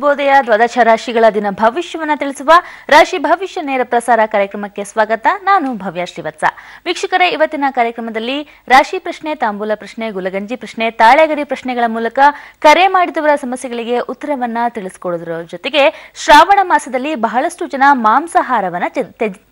ಶುಭೋದಯ. ದ್ವಾದಶ ರಾಶಿಗಳ ದಿನ ಭವಿಷ್ಯವನ್ನು ತಿಳಿಸುವ ರಾಶಿ ಭವಿಷ್ಯ ನೇರ ಪ್ರಸಾರ ಕಾರ್ಯಕ್ರಮಕ್ಕೆ ಸ್ವಾಗತ. ನಾನು ಭವ್ಯ ಶ್ರೀವತ್ಸ. ವೀಕ್ಷಕರೇ, ಇವತ್ತಿನ ಕಾರ್ಯಕ್ರಮದಲ್ಲಿ ರಾಶಿ ಪ್ರಶ್ನೆ, ತಾಂಬೂಲ ಪ್ರಶ್ನೆ, ಗುಲಗಂಜಿ ಪ್ರಶ್ನೆ, ತಾಳೆಗರಿ ಪ್ರಶ್ನೆಗಳ ಮೂಲಕ ಕರೆ ಮಾಡಿದವರ ಸಮಸ್ಯೆಗಳಿಗೆ ಉತ್ತರವನ್ನ ತಿಳಿಸಿಕೊಡೋದ್ರ ಜೊತೆಗೆ ಶ್ರಾವಣ ಮಾಸದಲ್ಲಿ ಬಹಳಷ್ಟು ಜನ ಮಾಂಸಾಹಾರವನ್ನ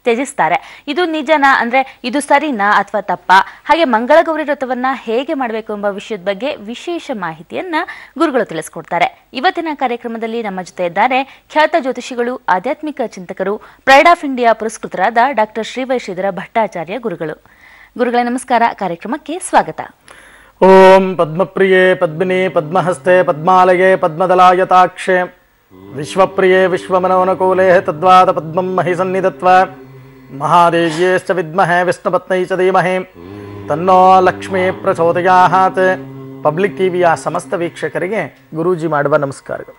ತ್ಯಜಿಸ್ತಾರೆ. ಇದು ನಿಜನಾ, ಅಂದ್ರೆ ಇದು ಸರಿನಾ ಅಥವಾ ತಪ್ಪಾ? ಹಾಗೆ ಮಂಗಳಗೌರಿ ವ್ರತವನ್ನ ಹೇಗೆ ಮಾಡಬೇಕು ಎಂಬ ವಿಷಯದ ಬಗ್ಗೆ ವಿಶೇಷ ಮಾಹಿತಿಯನ್ನ ಗುರುಗಳು ತಿಳಿಸಿಕೊಡ್ತಾರೆ. ಇವತ್ತಿನ ಕಾರ್ಯಕ್ರಮದಲ್ಲಿ ನಮ್ಮ ಜೊತೆ ಇದ್ದಾರೆ ಖ್ಯಾತ ಜ್ಯೋತಿಷಿಗಳು, ಆಧ್ಯಾತ್ಮಿಕ ಚಿಂತಕರು, ಪ್ರೈಡ್ ಆಫ್ ಇಂಡಿಯಾ ಪುರಸ್ಕೃತರಾದ ಡಾಕ್ಟರ್ ಶ್ರೀವೈಶ್ರೀಧರ ಭಟ್ಟಾಚಾರ್ಯ ಗುರುಗಳು. ಗುರುಗಳೇ ನಮಸ್ಕಾರ, ಕಾರ್ಯಕ್ರಮಕ್ಕೆ ಸ್ವಾಗತ. ಓಂ ಪದ್ಮಪ್ರಿಯೇ ಪದ್ಮಿನಿ ಪದ್ಮಹಸ್ತೆ ಪದ್ಮಾಲಯೇ ಪದ್ಮದಲಾಯತಾಕ್ಷೆ ವಿಶ್ವಪ್ರಿಯೇ ವಿಶ್ವಮನೋನುಕೂಲೆ ತದ್ವಾದ ಪದ್ಮಂ ಮಹಿ ಸನ್ನಿಧತ್ವ ಮಹಾದೇವ್ಯೇಶ್ಚ ವಿದ್ಮಹೇ ವಿಷ್ಣುಪತ್ನೈ ಚ ಧೀಮಹಿ ತನ್ನೋ ಲಕ್ಷ್ಮೀ ಪ್ರಚೋದಯಾತ್. ಪಬ್ಲಿಕ್ ಟಿವಿಯ ಸಮಸ್ತ ವೀಕ್ಷಕರಿಗೆ ಗುರೂಜಿ ಮಾಡುವ ನಮಸ್ಕಾರಗಳು.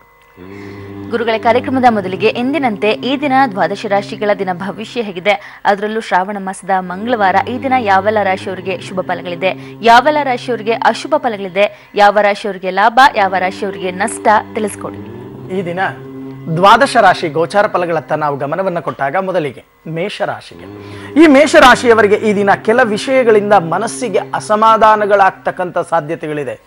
ಗುರುಗಳ ಕಾರ್ಯಕ್ರಮದ ಮೊದಲಿಗೆ ಎಂದಿನಂತೆ ಈ ದಿನ ದ್ವಾದಶ ರಾಶಿಗಳ ದಿನ ಭವಿಷ್ಯ ಹೇಗಿದೆ, ಅದರಲ್ಲೂ ಶ್ರಾವಣ ಮಾಸದ ಮಂಗಳವಾರ ಈ ದಿನ ಯಾವೆಲ್ಲ ರಾಶಿಯವರಿಗೆ ಶುಭ ಫಲಗಳಿದೆ, ಯಾವೆಲ್ಲ ರಾಶಿಯವರಿಗೆ ಅಶುಭ ಫಲಗಳಿದೆ, ಯಾವ ರಾಶಿಯವರಿಗೆ ಲಾಭ, ಯಾವ ರಾಶಿಯವರಿಗೆ ನಷ್ಟ ತಿಳಿಸ್ಕೊಡಿ. ಈ ದಿನ ದ್ವಾದಶ ರಾಶಿ ಗೋಚಾರ ಫಲಗಳತ್ತ ನಾವು ಗಮನವನ್ನು ಕೊಟ್ಟಾಗ ಮೊದಲಿಗೆ ಮೇಷರಾಶಿಗೆ. ಈ ಮೇಷರಾಶಿಯವರಿಗೆ ಈ ದಿನ ಕೆಲ ವಿಷಯಗಳಿಂದ ಮನಸ್ಸಿಗೆ ಅಸಮಾಧಾನಗಳಾಗ್ತಕ್ಕಂಥ ಸಾಧ್ಯತೆಗಳಿದೆ.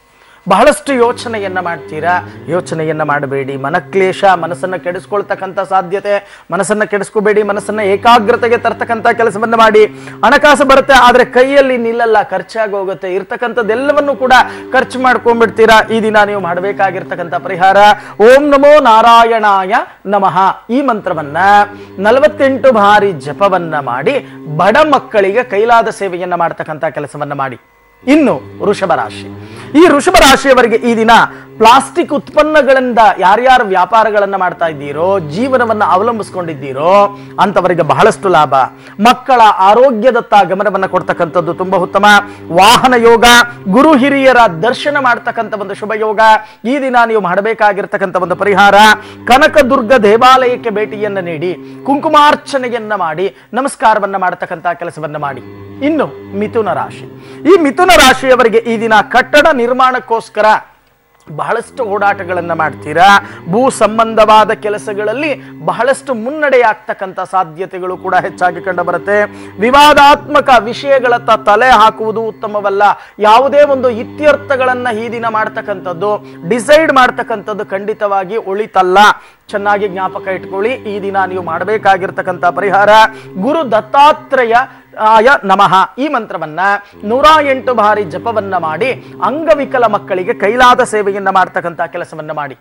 ಬಹಳಷ್ಟು ಯೋಚನೆಯನ್ನ ಮಾಡ್ತೀರಾ, ಯೋಚನೆಯನ್ನ ಮಾಡಬೇಡಿ. ಮನಕ್ಲೇಶ, ಮನಸ್ಸನ್ನು ಕೆಡಿಸ್ಕೊಳ್ತಕ್ಕಂಥ ಸಾಧ್ಯತೆ, ಮನಸ್ಸನ್ನು ಕೆಡಿಸ್ಕೋಬೇಡಿ. ಮನಸ್ಸನ್ನ ಏಕಾಗ್ರತೆಗೆ ತರ್ತಕ್ಕಂಥ ಕೆಲಸವನ್ನ ಮಾಡಿ. ಹಣಕಾಸು ಬರುತ್ತೆ, ಆದ್ರೆ ಕೈಯಲ್ಲಿ ನಿಲ್ಲಲ್ಲ, ಖರ್ಚಾಗಿ ಹೋಗುತ್ತೆ. ಇರ್ತಕ್ಕಂಥದ್ದೆಲ್ಲವನ್ನು ಕೂಡ ಖರ್ಚು ಮಾಡ್ಕೊಂಡ್ಬಿಡ್ತೀರಾ. ಈ ದಿನ ನೀವು ಮಾಡಬೇಕಾಗಿರ್ತಕ್ಕಂಥ ಪರಿಹಾರ ಓಂ ನಮೋ ನಾರಾಯಣಾಯ ನಮಃ ಈ ಮಂತ್ರವನ್ನ 48 ಬಾರಿ ಜಪವನ್ನ ಮಾಡಿ ಬಡ ಮಕ್ಕಳಿಗೆ ಕೈಲಾದ ಸೇವೆಯನ್ನ ಮಾಡ್ತಕ್ಕಂಥ ಕೆಲಸವನ್ನ ಮಾಡಿ. ಇನ್ನು ವೃಷಭ ರಾಶಿ. ಈ ವೃಷಭ ರಾಶಿಯವರಿಗೆ ಈ ದಿನ ಪ್ಲಾಸ್ಟಿಕ್ ಉತ್ಪನ್ನಗಳಿಂದ ಯಾರ್ಯಾರು ವ್ಯಾಪಾರಗಳನ್ನ ಮಾಡ್ತಾ ಇದ್ದೀರೋ, ಜೀವನವನ್ನ ಅವಲಂಬಿಸ್ಕೊಂಡಿದ್ದೀರೋ ಅಂತವರಿಗೆ ಬಹಳಷ್ಟು ಲಾಭ. ಮಕ್ಕಳ ಆರೋಗ್ಯದತ್ತ ಗಮನವನ್ನ ಕೊಡ್ತಕ್ಕಂಥದ್ದು ತುಂಬಾ ಉತ್ತಮ. ವಾಹನ ಯೋಗ, ಗುರು ಹಿರಿಯರ ದರ್ಶನ ಮಾಡ್ತಕ್ಕಂಥ ಒಂದು ಶುಭ ಯೋಗ. ಈ ದಿನ ನೀವು ಮಾಡಬೇಕಾಗಿರ್ತಕ್ಕಂಥ ಒಂದು ಪರಿಹಾರ ಕನಕದುರ್ಗ ದೇವಾಲಯಕ್ಕೆ ಭೇಟಿಯನ್ನ ನೀಡಿ ಕುಂಕುಮಾರ್ಚನೆಯನ್ನ ಮಾಡಿ ನಮಸ್ಕಾರವನ್ನ ಮಾಡತಕ್ಕಂಥ ಕೆಲಸವನ್ನ ಮಾಡಿ. ಇನ್ನು ಮಿಥುನ ರಾಶಿ. ಈ ಮಿಥುನ ರಾಶಿಯವರಿಗೆ ಈ ದಿನ ಕಟ್ಟಡ ನಿರ್ಮಾಣಕ್ಕೋಸ್ಕರ ಬಹಳಷ್ಟು ಓಡಾಟಗಳನ್ನ ಮಾಡ್ತೀರಾ. ಭೂ ಸಂಬಂಧವಾದ ಕೆಲಸಗಳಲ್ಲಿ ಬಹಳಷ್ಟು ಮುನ್ನಡೆಯಾಗ್ತಕ್ಕಂಥ ಸಾಧ್ಯತೆಗಳು ಕೂಡ ಹೆಚ್ಚಾಗಿ ಕಂಡು ಬರುತ್ತೆ. ವಿವಾದಾತ್ಮಕ ವಿಷಯಗಳತ್ತ ತಲೆ ಹಾಕುವುದು ಉತ್ತಮವಲ್ಲ. ಯಾವುದೇ ಒಂದು ಇತ್ಯರ್ಥಗಳನ್ನ ಈ ದಿನ ಮಾಡ್ತಕ್ಕಂಥದ್ದು, ಡಿಸೈಡ್ ಮಾಡ್ತಕ್ಕಂಥದ್ದು ಖಂಡಿತವಾಗಿ ಒಳಿತಲ್ಲ. ಚೆನ್ನಾಗಿ ಜ್ಞಾಪಕ ಇಟ್ಕೊಳ್ಳಿ. ಈ ದಿನ ನೀವು ಮಾಡಬೇಕಾಗಿರ್ತಕ್ಕಂಥ ಪರಿಹಾರ ಗುರು ದತ್ತಾತ್ರೇಯ ನಮಃ ಈ ಮಂತ್ರವನ್ನ 108 ಬಾರಿ ಜಪವನ್ನ ಮಾಡಿ ಅಂಗವಿಕಲ ಮಕ್ಕಳಿಗೆ ಕೈಲಾದ ಸೇವೆಯನ್ನ ಮಾಡ್ತಕ್ಕಂಥ ಕೆಲಸವನ್ನ ಮಾಡಿ.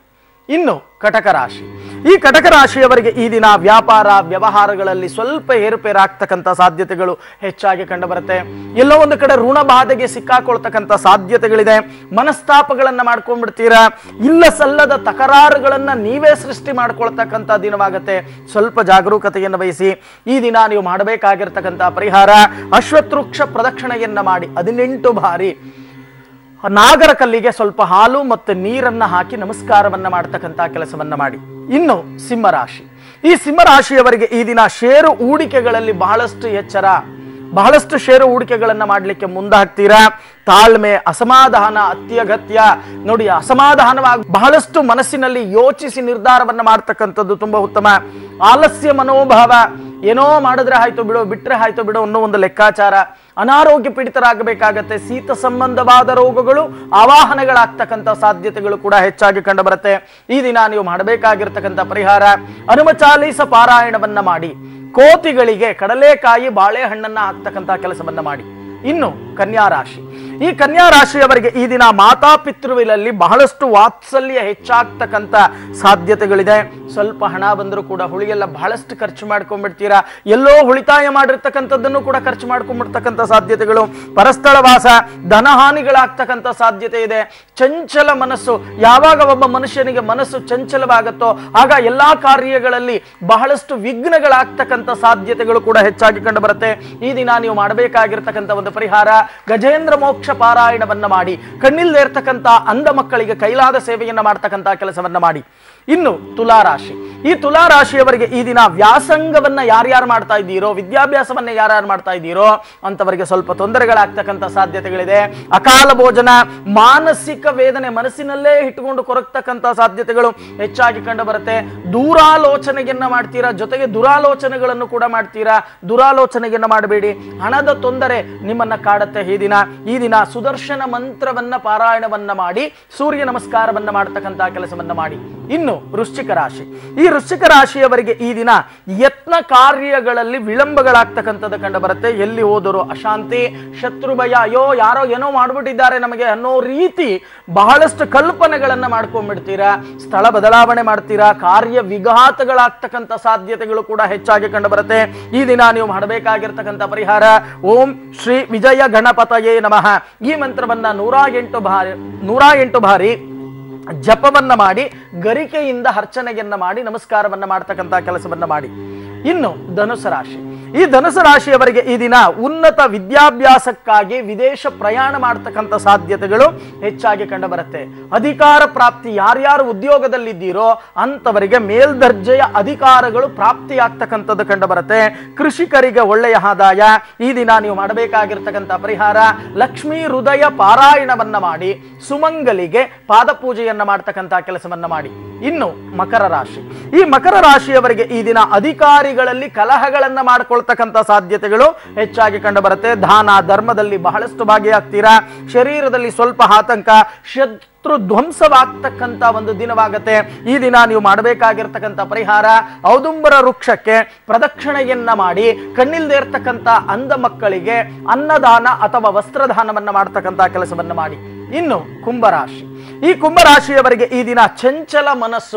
ಇನ್ನು ಕಟಕ ರಾಶಿ. ಈ ಕಟಕ ರಾಶಿಯವರಿಗೆ ಈ ದಿನ ವ್ಯಾಪಾರ ವ್ಯವಹಾರಗಳಲ್ಲಿ ಸ್ವಲ್ಪ ಏರುಪೇರಾಗ್ತಕ್ಕಂಥ ಸಾಧ್ಯತೆಗಳು ಹೆಚ್ಚಾಗಿ ಕಂಡು ಬರುತ್ತೆ. ಎಲ್ಲೋ ಒಂದು ಕಡೆ ಋಣ ಬಾಧೆಗೆ ಸಿಕ್ಕಾಕೊಳ್ತಕ್ಕಂಥ ಸಾಧ್ಯತೆಗಳಿದೆ. ಮನಸ್ತಾಪಗಳನ್ನ ಮಾಡ್ಕೊಂಡ್ಬಿಡ್ತೀರಾ. ಇಲ್ಲ ಸಲ್ಲದ ತಕರಾರುಗಳನ್ನ ನೀವೇ ಸೃಷ್ಟಿ ಮಾಡ್ಕೊಳ್ತಕ್ಕಂಥ ದಿನವಾಗತ್ತೆ. ಸ್ವಲ್ಪ ಜಾಗರೂಕತೆಯನ್ನು ವಹಿಸಿ. ಈ ದಿನ ನೀವು ಮಾಡಬೇಕಾಗಿರ್ತಕ್ಕಂಥ ಪರಿಹಾರ ಅಶ್ವತ್ಥವೃಕ್ಷ ಪ್ರದಕ್ಷಿಣೆಯನ್ನ ಮಾಡಿ 18 ಬಾರಿ ನಾಗರ ಕಲ್ಲಿಗೆ ಸ್ವಲ್ಪ ಹಾಲು ಮತ್ತು ನೀರನ್ನ ಹಾಕಿ ನಮಸ್ಕಾರವನ್ನ ಮಾಡ್ತಕ್ಕಂಥ ಕೆಲಸವನ್ನ ಮಾಡಿ. ಇನ್ನು ಸಿಂಹರಾಶಿ. ಈ ಸಿಂಹರಾಶಿಯವರಿಗೆ ಈ ದಿನ ಷೇರು ಹೂಡಿಕೆಗಳಲ್ಲಿ ಬಹಳಷ್ಟು ಎಚ್ಚರ. ಬಹಳಷ್ಟು ಷೇರು ಹೂಡಿಕೆಗಳನ್ನ ಮಾಡ್ಲಿಕ್ಕೆ ಮುಂದಾಗ್ತೀರಾ. ತಾಳ್ಮೆ, ಅಸಮಾಧಾನ ಅತ್ಯಗತ್ಯ. ನೋಡಿ, ಅಸಮಾಧಾನವಾಗಿ ಬಹಳಷ್ಟು ಮನಸ್ಸಿನಲ್ಲಿ ಯೋಚಿಸಿ ನಿರ್ಧಾರವನ್ನ ಮಾಡ್ತಕ್ಕಂಥದ್ದು ತುಂಬಾ ಉತ್ತಮ. ಆಲಸ್ಯ ಮನೋಭಾವ, ಏನೋ ಮಾಡಿದ್ರೆ ಆಯ್ತು ಬಿಡು, ಬಿಟ್ರೆ ಆಯ್ತು ಬಿಡು ಅನ್ನೋ ಒಂದು ಲೆಕ್ಕಾಚಾರ. ಅನಾರೋಗ್ಯ ಪೀಡಿತರಾಗಬೇಕಾಗತ್ತೆ. ಶೀತ ಸಂಬಂಧವಾದ ರೋಗಗಳು, ಆವಾಹನೆಗಳಾಗ್ತಕ್ಕಂಥ ಸಾಧ್ಯತೆಗಳು ಕೂಡ ಹೆಚ್ಚಾಗಿ ಕಂಡು ಬರುತ್ತೆ. ಈ ದಿನ ನೀವು ಮಾಡಬೇಕಾಗಿರ್ತಕ್ಕಂಥ ಪರಿಹಾರ ಹನುಮ ಚಾಲೀಸ ಪಾರಾಯಣವನ್ನ ಮಾಡಿ ಕೋತಿಗಳಿಗೆ ಕಡಲೆಕಾಯಿ ಬಾಳೆಹಣ್ಣನ್ನ ಹಾಕ್ತಕ್ಕಂಥ ಕೆಲಸವನ್ನ ಮಾಡಿ. ಇನ್ನು ಕನ್ಯಾ ರಾಶಿ. ಈ ಕನ್ಯಾ ರಾಶಿಯವರಿಗೆ ಈ ದಿನ ಮಾತಾಪಿತೃವಿನಲ್ಲಿ ಬಹಳಷ್ಟು ವಾತ್ಸಲ್ಯ ಹೆಚ್ಚಾಗ್ತಕ್ಕಂಥ ಸಾಧ್ಯತೆಗಳಿದೆ. ಸ್ವಲ್ಪ ಹಣ ಬಂದರೂ ಕೂಡ ಹುಳಿಯೆಲ್ಲ ಬಹಳಷ್ಟು ಖರ್ಚು ಮಾಡ್ಕೊಂಡ್ಬಿಡ್ತೀರಾ. ಎಲ್ಲೋ ಉಳಿತಾಯ ಮಾಡಿರ್ತಕ್ಕಂಥದ್ದನ್ನು ಕೂಡ ಖರ್ಚು ಮಾಡ್ಕೊಂಡ್ಬಿಡ್ತಕ್ಕಂಥ ಸಾಧ್ಯತೆಗಳು. ಪರಸ್ಥಳ ವಾಸ, ಧನಹಾನಿಗಳಾಗ್ತಕ್ಕಂಥ ಸಾಧ್ಯತೆ ಇದೆ. ಚಂಚಲ ಮನಸ್ಸು. ಯಾವಾಗ ಒಬ್ಬ ಮನುಷ್ಯನಿಗೆ ಮನಸ್ಸು ಚಂಚಲವಾಗುತ್ತೋ ಆಗ ಎಲ್ಲಾ ಕಾರ್ಯಗಳಲ್ಲಿ ಬಹಳಷ್ಟು ವಿಘ್ನಗಳಾಗ್ತಕ್ಕಂಥ ಸಾಧ್ಯತೆಗಳು ಕೂಡ ಹೆಚ್ಚಾಗಿ ಕಂಡು ಬರುತ್ತೆ. ಈ ದಿನ ನೀವು ಮಾಡಬೇಕಾಗಿರ್ತಕ್ಕಂಥ ಒಂದು ಪರಿಹಾರ ಗಜೇಂದ್ರ ಮೋಕ್ಷ ಪಾರಾಯಣವನ್ನ ಮಾಡಿ ಕಣ್ಣಿಲ್ದೇ ಇರ್ತಕ್ಕಂಥ ಅಂಧ ಮಕ್ಕಳಿಗೆ ಕೈಲಾದ ಸೇವೆಯನ್ನ ಮಾಡ್ತಕ್ಕಂಥ ಕೆಲಸವನ್ನ ಮಾಡಿ. ಇನ್ನು ತುಲಾರಾಶಿ, ಈ ತುಲಾರಾಶಿಯವರಿಗೆ ಈ ದಿನ ವ್ಯಾಸಂಗವನ್ನ ಯಾರ್ಯಾರು ಮಾಡ್ತಾ ಇದ್ದೀರೋ, ವಿದ್ಯಾಭ್ಯಾಸವನ್ನ ಯಾರ್ಯಾರು ಮಾಡ್ತಾ ಇದ್ದೀರೋ ಅಂತವರಿಗೆ ಸ್ವಲ್ಪ ತೊಂದರೆಗಳಾಗ್ತಕ್ಕಂಥ ಸಾಧ್ಯತೆಗಳಿದೆ. ಅಕಾಲ ಭೋಜನ, ಮಾನಸಿಕ ವೇದನೆ, ಮನಸ್ಸಿನಲ್ಲೇ ಇಟ್ಟುಕೊಂಡು ಕೊರಗ್ತಕ್ಕಂಥ ಸಾಧ್ಯತೆಗಳು ಹೆಚ್ಚಾಗಿ ಕಂಡು ಬರುತ್ತೆ. ದೂರಾಲೋಚನೆಯನ್ನ ಮಾಡ್ತೀರಾ, ಜೊತೆಗೆ ದುರಾಲೋಚನೆಗಳನ್ನು ಕೂಡ ಮಾಡ್ತೀರಾ. ದುರಾಲೋಚನೆಯನ್ನ ಮಾಡಬೇಡಿ. ಹಣದ ತೊಂದರೆ ನಿಮ್ಮನ್ನ ಕಾಡುತ್ತೆ. ಈ ದಿನ ಸುದರ್ಶನ ಮಂತ್ರವನ್ನ ಪಾರಾಯಣವನ್ನ ಮಾಡಿ ಸೂರ್ಯ ನಮಸ್ಕಾರವನ್ನ ಮಾಡತಕ್ಕಂಥ ಕೆಲಸವನ್ನ ಮಾಡಿ. ಇನ್ನು ವೃಶ್ಚಿಕ ರಾಶಿ, ಈ ವೃಶ್ಚಿಕ ರಾಶಿಯವರಿಗೆ ಈ ದಿನ ಯತ್ನ ಕಾರ್ಯಗಳಲ್ಲಿ ವಿಳಂಬಗಳಾಗ್ತಕ್ಕಂಥದ್ದು ಕಂಡು ಬರುತ್ತೆ. ಎಲ್ಲಿ ಹೋದರೂ ಅಶಾಂತಿ, ಶತ್ರು ಭಯ, ಅಯ್ಯೋ ಯಾರೋ ಏನೋ ಮಾಡ್ಬಿಟ್ಟಿದ್ದಾರೆ ನಮಗೆ ಅನ್ನೋ ರೀತಿ ಬಹಳಷ್ಟು ಕಲ್ಪನೆಗಳನ್ನ ಮಾಡ್ಕೊಂಡ್ಬಿಡ್ತೀರಾ. ಸ್ಥಳ ಬದಲಾವಣೆ ಮಾಡ್ತೀರಾ. ಕಾರ್ಯ ವಿಘಾತಗಳಾಗ್ತಕ್ಕಂಥ ಸಾಧ್ಯತೆಗಳು ಕೂಡ ಹೆಚ್ಚಾಗಿ ಕಂಡು ಬರುತ್ತೆ. ಈ ದಿನ ನೀವು ಮಾಡಬೇಕಾಗಿರ್ತಕ್ಕಂಥ ಪರಿಹಾರ ಓಂ ಶ್ರೀ ವಿಜಯ ಗಣಪತಯೇ ನಮಃ ಈ ಮಂತ್ರವನ್ನ 108 ಬಾರಿ ಜಪವನ್ನ ಮಾಡಿ ಗರಿಕೆಯಿಂದ ಅರ್ಚನೆಯನ್ನ ಮಾಡಿ ನಮಸ್ಕಾರವನ್ನ ಮಾಡ್ತಕ್ಕಂಥ ಕೆಲಸವನ್ನ ಮಾಡಿ. ಇನ್ನು ಧನುಸು ರಾಶಿ, ಈ ಧನುಸು ರಾಶಿಯವರಿಗೆ ಈ ದಿನ ಉನ್ನತ ವಿದ್ಯಾಭ್ಯಾಸಕ್ಕಾಗಿ ವಿದೇಶ ಪ್ರಯಾಣ ಮಾಡತಕ್ಕಂಥ ಸಾಧ್ಯತೆಗಳು ಹೆಚ್ಚಾಗಿ ಕಂಡು ಬರುತ್ತೆ. ಅಧಿಕಾರ ಪ್ರಾಪ್ತಿ, ಯಾರ್ಯಾರು ಉದ್ಯೋಗದಲ್ಲಿದ್ದೀರೋ ಅಂತವರಿಗೆ ಮೇಲ್ದರ್ಜೆಯ ಅಧಿಕಾರಗಳು ಪ್ರಾಪ್ತಿಯಾಗ್ತಕ್ಕಂಥದ್ದು ಕಂಡು ಬರುತ್ತೆ. ಕೃಷಿಕರಿಗೆ ಒಳ್ಳೆಯ ಆದಾಯ. ಈ ದಿನ ನೀವು ಮಾಡಬೇಕಾಗಿರ್ತಕ್ಕಂಥ ಪರಿಹಾರ ಲಕ್ಷ್ಮೀ ಹೃದಯ ಪಾರಾಯಣವನ್ನ ಮಾಡಿ ಸುಮಂಗಲಿಗೆ ಪಾದಪೂಜೆಯನ್ನ ಮಾಡ್ತಕ್ಕಂಥ ಕೆಲಸವನ್ನ ಮಾಡಿ. ಇನ್ನು ಮಕರ ರಾಶಿ, ಈ ಮಕರ ರಾಶಿಯವರಿಗೆ ಈ ದಿನ ಅಧಿಕಾರಿಗಳಲ್ಲಿ ಕಲಹಗಳನ್ನ ಮಾಡಿಕೊಳ್ತಕ್ಕಂಥ ಸಾಧ್ಯತೆಗಳು ಹೆಚ್ಚಾಗಿ ಕಂಡು ಬರುತ್ತೆ. ದಾನ ಧರ್ಮದಲ್ಲಿ ಬಹಳಷ್ಟು ಭಾಗಿಯಾಗ್ತೀರಾ. ಶರೀರದಲ್ಲಿ ಸ್ವಲ್ಪ ಆತಂಕ, ಶತ್ರು ಧ್ವಂಸವಾಗ್ತಕ್ಕಂಥ ಒಂದು ದಿನವಾಗತ್ತೆ. ಈ ದಿನ ನೀವು ಮಾಡಬೇಕಾಗಿರ್ತಕ್ಕಂಥ ಪರಿಹಾರ ಔದುಂಬರ ವೃಕ್ಷಕ್ಕೆ ಪ್ರದಕ್ಷಿಣೆಯನ್ನ ಮಾಡಿ ಕಣ್ಣಿಲ್ದೇ ಇರ್ತಕ್ಕಂಥ ಅಂಧ ಮಕ್ಕಳಿಗೆ ಅನ್ನದಾನ ಅಥವಾ ವಸ್ತ್ರದಾನವನ್ನ ಮಾಡ್ತಕ್ಕಂಥ ಕೆಲಸವನ್ನ ಮಾಡಿ. ಇನ್ನು ಕುಂಭರಾಶಿ, ಈ ಕುಂಭರಾಶಿಯವರಿಗೆ ಈ ದಿನ ಚಂಚಲ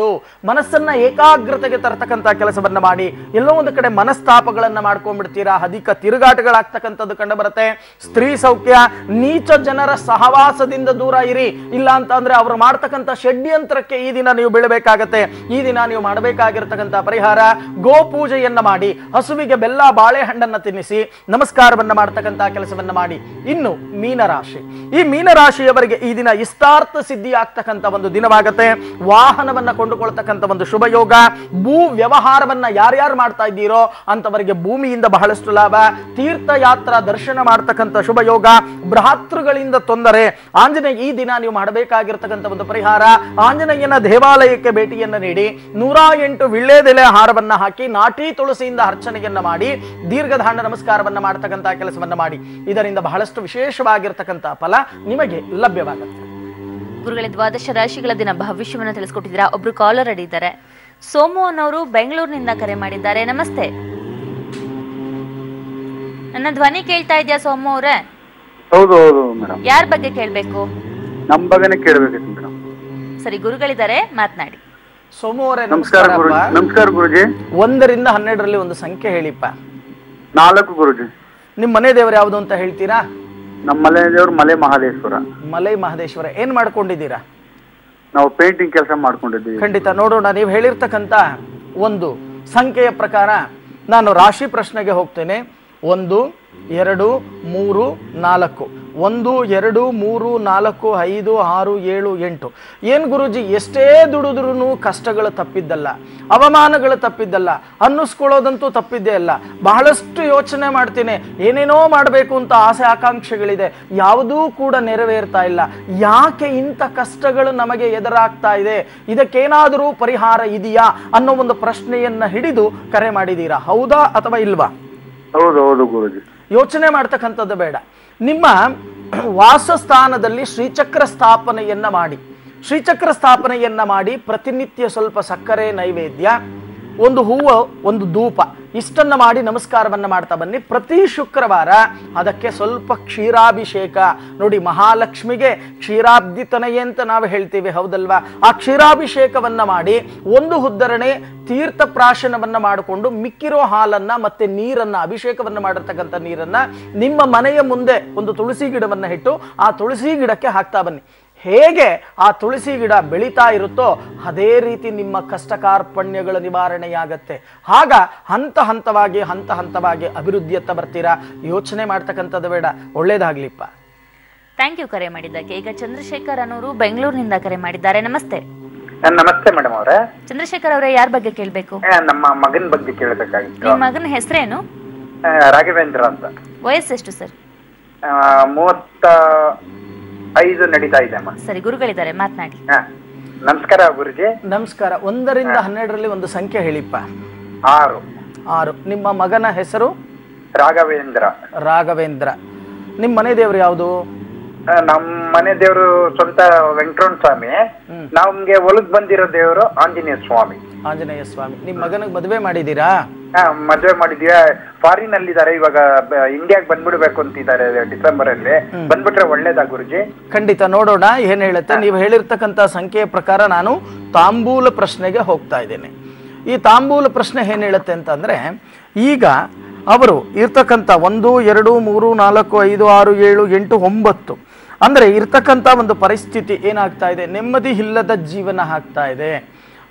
ಮನಸ್ಸನ್ನ ಏಕಾಗ್ರತೆಗೆ ತರತಕ್ಕಂಥ ಕೆಲಸವನ್ನ ಮಾಡಿ. ಎಲ್ಲೋ ಒಂದು ಕಡೆ ಮನಸ್ತಾಪಗಳನ್ನ ಮಾಡ್ಕೊಂಡ್ಬಿಡ್ತೀರಾ. ಅಧಿಕ ತಿರುಗಾಟಗಳಾಗ್ತಕ್ಕಂಥದ್ದು ಕಂಡು ಬರುತ್ತೆ. ಸ್ತ್ರೀ ಸೌಖ್ಯ, ನೀಚ ಜನರ ಸಹವಾಸದಿಂದ ದೂರ ಇರಿ. ಇಲ್ಲ ಅಂತ ಅಂದ್ರೆ ಅವರು ಮಾಡ್ತಕ್ಕಂಥ ಷಡ್ಯಂತ್ರಕ್ಕೆ ಈ ದಿನ ನೀವು ಬೀಳಬೇಕಾಗತ್ತೆ. ಈ ದಿನ ನೀವು ಮಾಡಬೇಕಾಗಿರ್ತಕ್ಕಂಥ ಪರಿಹಾರ ಗೋ ಪೂಜೆಯನ್ನ ಮಾಡಿ ಹಸುವಿಗೆ ಬೆಲ್ಲ ಬಾಳೆಹಣ್ಣನ್ನ ತಿನ್ನಿಸಿ ನಮಸ್ಕಾರವನ್ನ ಮಾಡ್ತಕ್ಕಂಥ ಕೆಲಸವನ್ನ ಮಾಡಿ. ಇನ್ನು ಮೀನರಾಶಿ, ಈ ಮೀನರಾಶಿಯವರಿಗೆ ಈ ದಿನ ಇಷ್ಟಾರ್ಥ ಸಿದ್ಧಿ ಆಗ್ತಕ್ಕಂಥ ಒಂದು ದಿನವಾಗತ್ತೆ. ವಾಹನವನ್ನ ಕೊಂಡುಕೊಳ್ತಕ್ಕಂಥ ಒಂದು ಶುಭ ಯೋಗ. ಭೂ ವ್ಯವಹಾರವನ್ನ ಯಾರ್ಯಾರು ಮಾಡ್ತಾ ಇದ್ದೀರೋ ಅಂತವರಿಗೆ ಭೂಮಿಯಿಂದ ಬಹಳಷ್ಟು ಲಾಭ. ತೀರ್ಥಯಾತ್ರಾ ದರ್ಶನ ಮಾಡ್ತಕ್ಕಂಥ ಶುಭ ಯೋಗ. ಭ್ರಾತೃಗಳಿಂದ ತೊಂದರೆ. ಆಂಜನೇಯ, ಈ ದಿನ ನೀವು ಮಾಡಬೇಕಾಗಿರ್ತಕ್ಕಂಥ ಒಂದು ಪರಿಹಾರ ಆಂಜನೇಯನ ದೇವಾಲಯಕ್ಕೆ ಭೇಟಿಯನ್ನ ನೀಡಿ 108 ವಿಳ್ಳೆದೆಲೆ ಹಾರವನ್ನ ಹಾಕಿ ನಾಟಿ ತುಳಸಿಯಿಂದ ಅರ್ಚನೆಯನ್ನ ಮಾಡಿ ದೀರ್ಘದಾಂಡ ನಮಸ್ಕಾರವನ್ನ ಮಾಡ್ತಕ್ಕಂಥ ಕೆಲಸವನ್ನ ಮಾಡಿ. ಇದರಿಂದ ಬಹಳಷ್ಟು ವಿಶೇಷವಾಗಿರ್ತಕ್ಕಂಥ ಫಲ ನಿಮಗೆ ಲಭ್ಯವಾಗುತ್ತೆ. ಗುರುಗಳೇ, ದ್ವಾದಶ ರಾಶಿಗಳ ದಿನ ಭವಿಷ್ಯವನ್ನು ತಿಳಿಸ್ಕೊಟ್ಟಿದ್ದೀರಾ. ಒಬ್ರು ಕಾಲರ್ ಅಡಿದ್ದಾರೆ. ಸೋಮು ಅನ್ನೋರು ಬೆಂಗಳೂರಿನಿಂದ ಕರೆ ಮಾಡಿದ್ದಾರೆ. ನಮಸ್ತೆ, ನನ್ನ ಧ್ವನಿ ಕೇಳ್ತಾ ಇದೆಯಾ ಸೋಮು ಅವರೇ? ಹೌದು ಹೌದು ಮೇಡಮ್. ಯಾರ ಬಗ್ಗೆ ಕೇಳಬೇಕು? ನಮ್ಮ ಬಗ್ಗೆನೇ ಕೇಳಬೇಕಿತ್ತು ಮೇಡಮ್. ಸರಿ, ಗುರುಗಳಿದ್ದಾರೆ, ಮಾತನಾಡಿ. ಸೋಮು ಅವರೇ ನಮಸ್ಕಾರ. ನಮಸ್ಕಾರ ಗುರುಜಿ. 1 ರಿಂದ 12ರಲ್ಲಿ ಒಂದು ಸಂಖ್ಯೆ ಹೇಳಿಪ್ಪ. 4 ಗುರುಜಿ. ನಿಮ್ ಮನೆ ದೇವರು ಯಾವುದು ಅಂತ ಹೇಳ್ತೀರಾ? ನಮ್ಮ ಮನೆ ದೇವರು ಮಲೆ ಮಹದೇಶ್ವರ. ಮಲೈ ಮಹದೇಶ್ವರ. ಏನ್ ಮಾಡ್ಕೊಂಡಿದ್ದೀರಾ? ನಾವು ಪೇಂಟಿಂಗ್ ಕೆಲಸ ಮಾಡ್ಕೊಂಡಿದ್ದೀವಿ. ಖಂಡಿತ ನೋಡೋಣ. ನೀವು ಹೇಳಿರ್ತಕ್ಕಂಥ ಒಂದು ಸಂಖ್ಯೆಯ ಪ್ರಕಾರ ನಾನು ರಾಶಿ ಪ್ರಶ್ನೆಗೆ ಹೋಗ್ತೇನೆ. 1 2 3 4 1 2 3 4 5 6 7 8. ಏನ್ ಗುರುಜಿ, ಎಷ್ಟೇ ದುಡಿದ್ರೂ ಕಷ್ಟಗಳು ತಪ್ಪಿದ್ದಲ್ಲ, ಅವಮಾನಗಳು ತಪ್ಪಿದ್ದಲ್ಲ, ಅನ್ನಿಸ್ಕೊಳ್ಳೋದಂತೂ ತಪ್ಪಿದ್ದೇ ಅಲ್ಲ. ಬಹಳಷ್ಟು ಯೋಚನೆ ಮಾಡ್ತೀನಿ, ಏನೇನೋ ಮಾಡಬೇಕು ಅಂತ ಆಸೆ ಆಕಾಂಕ್ಷೆಗಳಿದೆ, ಯಾವುದೂ ಕೂಡ ನೆರವೇರ್ತಾ ಇಲ್ಲ. ಯಾಕೆ ಇಂಥ ಕಷ್ಟಗಳು ನಮಗೆ ಎದುರಾಗ್ತಾ ಇದೆ? ಇದಕ್ಕೇನಾದರೂ ಪರಿಹಾರ ಇದೆಯಾ ಅನ್ನೋ ಒಂದು ಪ್ರಶ್ನೆಯನ್ನ ಹಿಡಿದು ಕರೆ ಮಾಡಿದ್ದೀರಾ. ಹೌದಾ ಅಥವಾ ಇಲ್ವಾ? ಹೌದು ಹೌದು ಗುರುಜಿ. ಯೋಚನೆ ಮಾಡ್ತಕ್ಕಂಥದ್ದು ಬೇಡ. ನಿಮ್ಮ ವಾಸಸ್ಥಾನದಲ್ಲಿ ಶ್ರೀಚಕ್ರ ಸ್ಥಾಪನೆಯನ್ನ ಮಾಡಿ. ಶ್ರೀಚಕ್ರ ಸ್ಥಾಪನೆಯನ್ನ ಮಾಡಿ ಪ್ರತಿನಿತ್ಯ ಸ್ವಲ್ಪ ಸಕ್ಕರೆ ನೈವೇದ್ಯ, ಒಂದು ಹೂವು, ಒಂದು ಧೂಪ ಇಷ್ಟನ್ನ ಮಾಡಿ ನಮಸ್ಕಾರವನ್ನ ಮಾಡ್ತಾ ಬನ್ನಿ. ಪ್ರತಿ ಶುಕ್ರವಾರ ಅದಕ್ಕೆ ಸ್ವಲ್ಪ ಕ್ಷೀರಾಭಿಷೇಕ. ನೋಡಿ, ಮಹಾಲಕ್ಷ್ಮಿಗೆ ಕ್ಷೀರಾಬ್ಧಿ ತನಯೆ ಅಂತ ನಾವು ಹೇಳ್ತೀವಿ, ಹೌದಲ್ವಾ? ಆ ಕ್ಷೀರಾಭಿಷೇಕವನ್ನ ಮಾಡಿ ಒಂದು ಉದ್ಧರಣೆ ತೀರ್ಥ ಪ್ರಾಶನವನ್ನ ಮಾಡಿಕೊಂಡು ಮಿಕ್ಕಿರೋ ಹಾಲನ್ನ ಮತ್ತೆ ನೀರನ್ನ, ಅಭಿಷೇಕವನ್ನ ಮಾಡಿರ್ತಕ್ಕಂಥ ನೀರನ್ನ ನಿಮ್ಮ ಮನೆಯ ಮುಂದೆ ಒಂದು ತುಳಸಿ ಗಿಡವನ್ನ ಇಟ್ಟು ಆ ತುಳಸಿ ಗಿಡಕ್ಕೆ ಹಾಕ್ತಾ ಬನ್ನಿ. ಹೇಗೆ ಆ ತುಳಸಿ ಗಿಡ ಬೆಳೀತಾ ಇರುತ್ತೋ ಅದೇ ರೀತಿ ನಿಮ್ಮ ಕಷ್ಟ ಕಾರ್ಪಣ್ಯಗಳ ನಿವಾರಣೆಯಾಗತ್ತೆ. ಆಗ ಹಂತ ಹಂತವಾಗಿ ಅಭಿವೃದ್ಧಿಯತ್ತ ಬರ್ತೀರಾ. ಯೋಚನೆ ಮಾಡ್ತಕ್ಕಂಥದ್ದು ಬೇಡ. ಒಳ್ಳೇದಾಗ್ಲಿಪ್ಪ. ಥ್ಯಾಂಕ್ ಯು ಕರೆ ಮಾಡಿದ್ದಕ್ಕೆ. ಈಗ ಚಂದ್ರಶೇಖರ್ ಅನ್ನೋರು ಬೆಂಗಳೂರಿನಿಂದ ಕರೆ ಮಾಡಿದ್ದಾರೆ. ನಮಸ್ತೆ. ನಮಸ್ತೆ ಮೇಡಮ್ ಅವರೇ. ಚಂದ್ರಶೇಖರ್ ಅವರೇ, ಯಾರ ಬಗ್ಗೆ ಕೇಳಬೇಕು? ನಮ್ಮ ಮಗನ ಬಗ್ಗೆ ಕೇಳಬೇಕಾಗಿತ್ತು. ನಿಮ್ಮ ಮಗನ ಹೆಸರೇನು? ರಾಘವೇಂದ್ರ ಅಂತ. ವಯಸ್ಸೆಷ್ಟು ಸರ್? 35 ನಡೀತಾ ಇದೆ ಅಮ್ಮ. ಸರಿ, ಗುರುಗಳಿದ್ದಾರೆ, ಮಾತನಾಡಿ. ನಮಸ್ಕಾರ ಗುರುಜಿ. ನಮಸ್ಕಾರ. 1 ರಿಂದ 12ರಲ್ಲಿ ಒಂದು ಸಂಖ್ಯೆ ಹೇಳಿಪ್ಪ. 6. ನಿಮ್ಮ ಮಗನ ಹೆಸರು? ರಾಘವೇಂದ್ರ. ರಾಘವೇಂದ್ರ. ನಿಮ್ಮ ಮನೆ ದೇವರು ಯಾವುದು? ನಮ್ಮ ಮನೆ ದೇವರು ಸ್ವಂತ ವೆಂಕಟರಮಣ ಸ್ವಾಮಿ. ನಮ್ಗೆ ಒಳಗ್ ಬಂದಿರೋ ದೇವರು ಆಂಜನೇಯ ಸ್ವಾಮಿ. ಆಂಜನೇಯ ಸ್ವಾಮಿ. ನಿಮ್ ಮಗನಿಗೆ ಮದುವೆ ಮಾಡಿದೀರಾ? ಮದುವೆ ಮಾಡಿದ್ವಿ. ಫಾರಿನ್ ಅಲ್ಲಿ ಇದಾರೆ, ಇವಾಗ ಇಂಡಿಯಾಗ್ ಬಂದ್ಬಿಡ್ಬೇಕು ಅಂತಿದ್ದಾರೆ ಡಿಸೆಂಬರ್ ಅಲ್ಲಿ. ಬಂದ್ಬಿಟ್ರೆ ಒಳ್ಳೇದಾ ಗುರುಜಿ? ಖಂಡಿತ, ನೋಡೋಣ ಏನ್ ಹೇಳುತ್ತೆ. ನೀವು ಹೇಳಿರ್ತಕ್ಕಂಥ ಸಂಖ್ಯೆಯ ಪ್ರಕಾರ ನಾನು ತಾಂಬೂಲ ಪ್ರಶ್ನೆಗೆ ಹೋಗ್ತಾ ಇದ್ದೇನೆ. ಈ ತಾಂಬೂಲ ಪ್ರಶ್ನೆ ಏನ್ ಹೇಳುತ್ತೆ ಅಂತಂದ್ರೆ, ಈಗ ಅವರು ಇರ್ತಕ್ಕಂಥ 1 2 3 4 5 6 7 8 9 ಅಂದ್ರೆ ಇರ್ತಕ್ಕಂಥ ಒಂದು ಪರಿಸ್ಥಿತಿ ಏನಾಗ್ತಾ ಇದೆ, ನೆಮ್ಮದಿ ಇಲ್ಲದ ಜೀವನ ಆಗ್ತಾ ಇದೆ.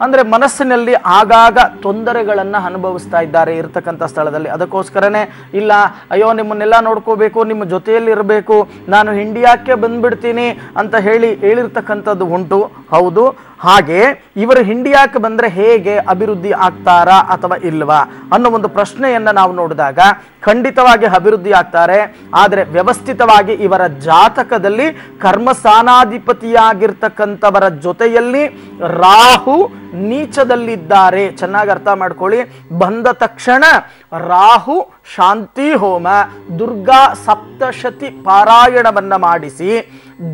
ಅಂದ್ರೆ ಮನಸ್ಸಿನಲ್ಲಿ ಆಗಾಗ ತೊಂದರೆಗಳನ್ನ ಅನುಭವಿಸ್ತಾ ಇದ್ದಾರೆ ಇರ್ತಕ್ಕಂಥ ಸ್ಥಳದಲ್ಲಿ. ಅದಕ್ಕೋಸ್ಕರನೇ ಇಲ್ಲ, ಅಯ್ಯೋ ನಿಮ್ಮನ್ನೆಲ್ಲ ನೋಡ್ಕೋಬೇಕು, ನಿಮ್ಮ ಜೊತೆಯಲ್ಲಿ ಇರಬೇಕು, ನಾನು ಇಂಡಿಯಾಕ್ಕೆ ಬಂದ್ಬಿಡ್ತೀನಿ ಅಂತ ಹೇಳಿರ್ತಕ್ಕಂಥದ್ದು ಉಂಟು. ಹೌದು, ಹಾಗೆ ಇವರು ಇಂಡಿಯಾಕ್ಕೆ ಬಂದ್ರೆ ಹೇಗೆ ಅಭಿವೃದ್ಧಿ ಆಗ್ತಾರಾ ಅಥವಾ ಇಲ್ವಾ ಅನ್ನೋ ಒಂದು ಪ್ರಶ್ನೆಯನ್ನ ನಾವು ನೋಡಿದಾಗ ಖಂಡಿತವಾಗಿ ಅಭಿವೃದ್ಧಿ ಆಗ್ತಾರೆ. ಆದರೆ ವ್ಯವಸ್ಥಿತವಾಗಿ ಇವರ ಜಾತಕದಲ್ಲಿ ಕರ್ಮಸ್ಥಾನಾಧಿಪತಿಯಾಗಿರ್ತಕ್ಕಂಥವರ ಜೊತೆಯಲ್ಲಿ ರಾಹು ನೀಚದಲ್ಲಿದ್ದಾರೆ. ಚೆನ್ನಾಗಿ ಅರ್ಥ ಮಾಡ್ಕೊಳ್ಳಿ. ಬಂದ ತಕ್ಷಣ ರಾಹು ಶಾಂತಿ ಹೋಮ, ದುರ್ಗಾ ಸಪ್ತಶತಿ ಪಾರಾಯಣವನ್ನ ಮಾಡಿಸಿ,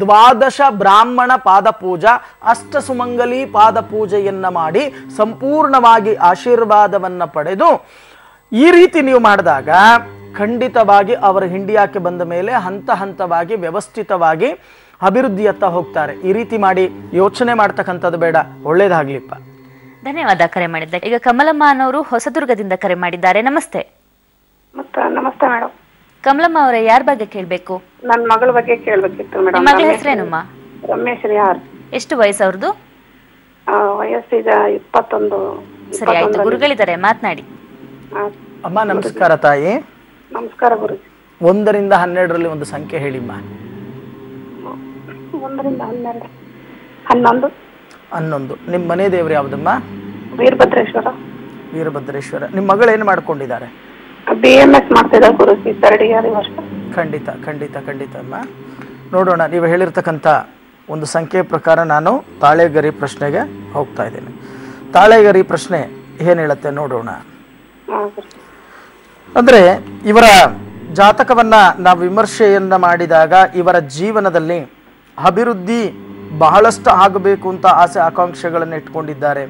12 ಬ್ರಾಹ್ಮಣ ಪಾದ ಪೂಜಾ, ಅಷ್ಟಸುಮಂಗಲಿ ಪಾದ ಪೂಜೆಯನ್ನ ಮಾಡಿ ಸಂಪೂರ್ಣವಾಗಿ ಆಶೀರ್ವಾದವನ್ನ ಪಡೆದು ಈ ರೀತಿ ನೀವು ಮಾಡಿದಾಗ ಖಂಡಿತವಾಗಿ ಅವರು ಇಂಡಿಯಾಕ್ಕೆ ಬಂದ ಮೇಲೆ ಹಂತ ಹಂತವಾಗಿ ವ್ಯವಸ್ಥಿತವಾಗಿ ಅಭಿವೃದ್ಧಿಯತ್ತ ಹೋಗ್ತಾರೆ. ಈ ರೀತಿ ಮಾಡಿ ಯೋಚನೆ ಮಾಡ್ತಕ್ಕಂಥದ್ದು ಬೇಡ. ಒಳ್ಳೇದಾಗ್ಲಿಪ್ಪ. ಧನ್ಯವಾದ ಕರೆ ಮಾಡಿದ್ದ. ಈಗ ಕಮಲಮ್ಮ ಅನ್ನೋರು ಹೊಸದುರ್ಗದಿಂದ ಕರೆ ಮಾಡಿದ್ದಾರೆ. ನಮಸ್ತೆ. ನಮಸ್ತೆ ಮೇಡಮ್. ಕಮಲಮ್ಮ ಅವರೇ, ಯಾರ ಬಗ್ಗೆ ಕೇಳಬೇಕು? ನನ್ನ ಮಗಳ ಬಗ್ಗೆ ಕೇಳಬೇಕಿತ್ತು ಮೇಡಮ್. ನಿಮ್ಮ ಮಗಳ ಹೆಸರೇನಮ್ಮ? ರಮೇಶ್ ಯಾರ್. ಎಷ್ಟು ವಯಸ್ಸು ಅವ್ರದ್ದು? ವಯಸ್ಸೀಗ 21. ಸರಿ, ಆಯ್ತು, ಗುರುಗಳಿದ್ದಾರೆ, ಮಾತನಾಡಿ. ಅಮ್ಮ ನಮಸ್ಕಾರ ತಾಯಿ. ನಮಸ್ಕಾರ ಗುರುಜಿ. 1 ರಿಂದ 12ರಲ್ಲಿ ಒಂದು ಸಂಖ್ಯೆ ಹೇಳಿಮ್ಮ. 1 ರಿಂದ 12. 11. 11. ನಿಮ್ಮ ಮನೆ ದೇವರು ಯಾವುದಮ್ಮ? ವೀರಭದ್ರೇಶ್ವರ. ವೀರಭದ್ರೇಶ್ವರ. ನಿಮ್ಮ ಮಗಳು ಏನು ಮಾಡ್ಕೊಂಡಿದ್ದಾರೆ? BMS ಮಾಡ್ತಿದ್ದಾರೆ ಗುರುಜಿ, 3rd year ಈ ವರ್ಷ. ಖಂಡಿತ ಖಂಡಿತ ಖಂಡಿತ ಅಮ್ಮ. ನೋಡೋಣ, ನೀವು ಹೇಳಿರ್ತಕ್ಕಂಥ ಒಂದು ಸಂಖ್ಯೆ ಪ್ರಕಾರ ನಾನು ತಾಳೆಗರಿ ಪ್ರಶ್ನೆಗೆ ಹೋಗ್ತಾ ಇದ್ದೇನೆ. ತಾಳೆಗರಿ ಪ್ರಶ್ನೆ ಏನು ಹೇಳುತ್ತೆ ನೋಡೋಣ. ಅಂದರೆ ಇವರ ಜಾತಕವನ್ನ ನಾವು ವಿಮರ್ಶೆಯನ್ನ ಮಾಡಿದಾಗ ಇವರ ಜೀವನದಲ್ಲಿ ಅಭಿವೃದ್ಧಿ ಬಹಳಷ್ಟು ಆಗಬೇಕು ಅಂತ ಆಸೆ ಆಕಾಂಕ್ಷೆಗಳನ್ನು ಇಟ್ಕೊಂಡಿದ್ದಾರೆ.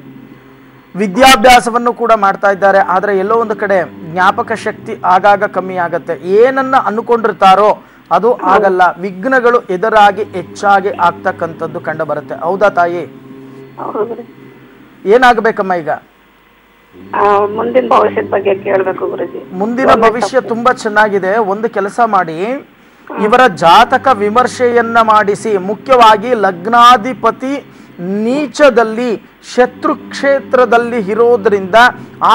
ವಿದ್ಯಾಭ್ಯಾಸವನ್ನು ಕೂಡ ಮಾಡ್ತಾ ಇದ್ದಾರೆ. ಆದರೆ ಎಲ್ಲೋ ಒಂದು ಕಡೆ ಜ್ಞಾಪಕ ಶಕ್ತಿ ಆಗಾಗ ಕಮ್ಮಿ ಆಗತ್ತೆ. ಏನನ್ನ ಅನ್ಕೊಂಡಿರ್ತಾರೋ ಅದು ಆಗಲ್ಲ. ವಿಘ್ನಗಳು ಎದುರಾಗಿ ಹೆಚ್ಚಾಗಿ ಆಗ್ತಕ್ಕಂಥದ್ದು ಕಂಡು ಬರುತ್ತೆ. ಹೌದಾ ತಾಯಿ? ಏನಾಗಬೇಕಮ್ಮ ಈಗ? ಮುಂದಿನ ಭವಿಷ್ಯದ ಬಗ್ಗೆ ಕೇಳಬೇಕು ಗುರುಜಿ. ಮುಂದಿನ ಭವಿಷ್ಯ ತುಂಬಾ ಚೆನ್ನಾಗಿದೆ. ಒಂದು ಕೆಲಸ ಮಾಡಿ, ಇವರ ಜಾತಕ ವಿಮರ್ಶೆಯನ್ನ ಮಾಡಿಸಿ, ಮುಖ್ಯವಾಗಿ ಲಗ್ನಾಧಿಪತಿ ನೀಚದಲ್ಲಿ ಶತ್ರು ಕ್ಷೇತ್ರದಲ್ಲಿ ಇರೋದ್ರಿಂದ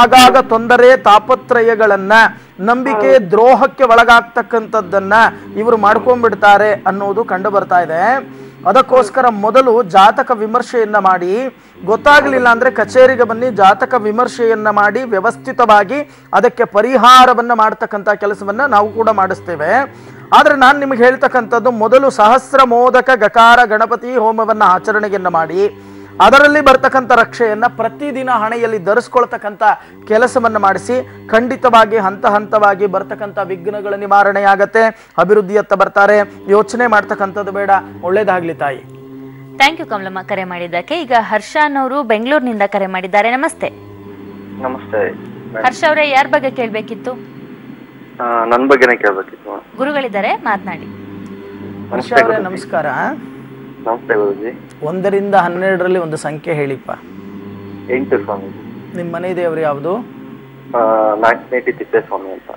ಆಗಾಗ ತೊಂದರೆ ತಾಪತ್ರಯಗಳನ್ನ, ನಂಬಿಕೆ ದ್ರೋಹಕ್ಕೆ ಒಳಗಾಗ್ತಕ್ಕಂಥದ್ದನ್ನ ಇವರು ಮಾಡ್ಕೊಂಡ್ಬಿಡ್ತಾರೆ ಅನ್ನೋದು ಕಂಡು ಬರ್ತಾ ಇದೆ. ಅದಕ್ಕೋಸ್ಕರ ಮೊದಲು ಜಾತಕ ವಿಮರ್ಶೆಯನ್ನ ಮಾಡಿ, ಗೊತ್ತಾಗಲಿಲ್ಲ ಅಂದ್ರೆ ಕಚೇರಿಗೆ ಬನ್ನಿ, ಜಾತಕ ವಿಮರ್ಶೆಯನ್ನ ಮಾಡಿ ವ್ಯವಸ್ಥಿತವಾಗಿ ಅದಕ್ಕೆ ಪರಿಹಾರವನ್ನ ಮಾಡ್ತಕ್ಕಂಥ ಕೆಲಸವನ್ನ ನಾವು ಕೂಡ ಮಾಡಿಸ್ತೇವೆ. ಆದ್ರೆ ನಾನು ನಿಮಗೆ ಹೇಳ್ತಕ್ಕಂಥದ್ದು, ಮೊದಲು ಸಹಸ್ರ ಮೋದಕ ಗಕಾರ ಗಣಪತಿ ಹೋಮವನ್ನ ಆಚರಣೆಯನ್ನ ಮಾಡಿ, ಅದರಲ್ಲಿ ಬರ್ತಕ್ಕಂಥ ರಕ್ಷೆಯನ್ನ ಪ್ರತಿದಿನ ಹಣೆಯಲ್ಲಿ ಧರಿಸ್ಕೊಳ್ತಕ್ಕಂಥ ಕೆಲಸವನ್ನ ಮಾಡಿಸಿ, ಖಂಡಿತವಾಗಿ ಹಂತ ಹಂತವಾಗಿ ಬರ್ತಕ್ಕಂಥ ವಿಘ್ನಗಳ ನಿವಾರಣೆ ಆಗತ್ತೆ. ಅಭಿವೃದ್ಧಿಯತ್ತ ಬರ್ತಾರೆ. ಯೋಚನೆ ಮಾಡ್ತಕ್ಕಂಥದ್ದು ಬೇಡ. ಒಳ್ಳೇದಾಗ್ಲಿ ತಾಯಿ. ಥ್ಯಾಂಕ್ ಯು ಕಮಲಮ್ಮ ಕರೆ ಮಾಡಿದ್ದಕ್ಕೆ. ಈಗ ಹರ್ಷ ಅನ್ನೋರು ಬೆಂಗಳೂರಿನಿಂದ ಕರೆ ಮಾಡಿದ್ದಾರೆ. ನಮಸ್ತೆ. ನಮಸ್ತೆ. ಹರ್ಷ ಅವರೇ, ಯಾರ ಬಗ್ಗೆ ಕೇಳಬೇಕಿತ್ತು? ನನ್ನ ಬಗ್ಗೆನೇ ಕೇಳಬೇಕಿತ್ತು. ಗುರುಗಳಿದ್ದಾರೆ, ಮಾತನಾಡಿ. ಹರ್ಷ ಅವರೇ ನಮಸ್ಕಾರ. ನಮಸ್ತೆ ಗುರುಜಿ. 1 ರಿಂದ 12ರಲ್ಲಿ ಒಂದು ಸಂಖ್ಯೆ ಹೇಳಿಪ್ಪ. 8 ಸ್ವಾಮೀಜಿ. ನಿಮ್ಮ ಮನೆ ದೇವರು ಯಾವುದು? ನಾಯಕನಹಟ್ಟಿ ತಿಪ್ಪೇಸ್ವಾಮಿ ಅಂತ.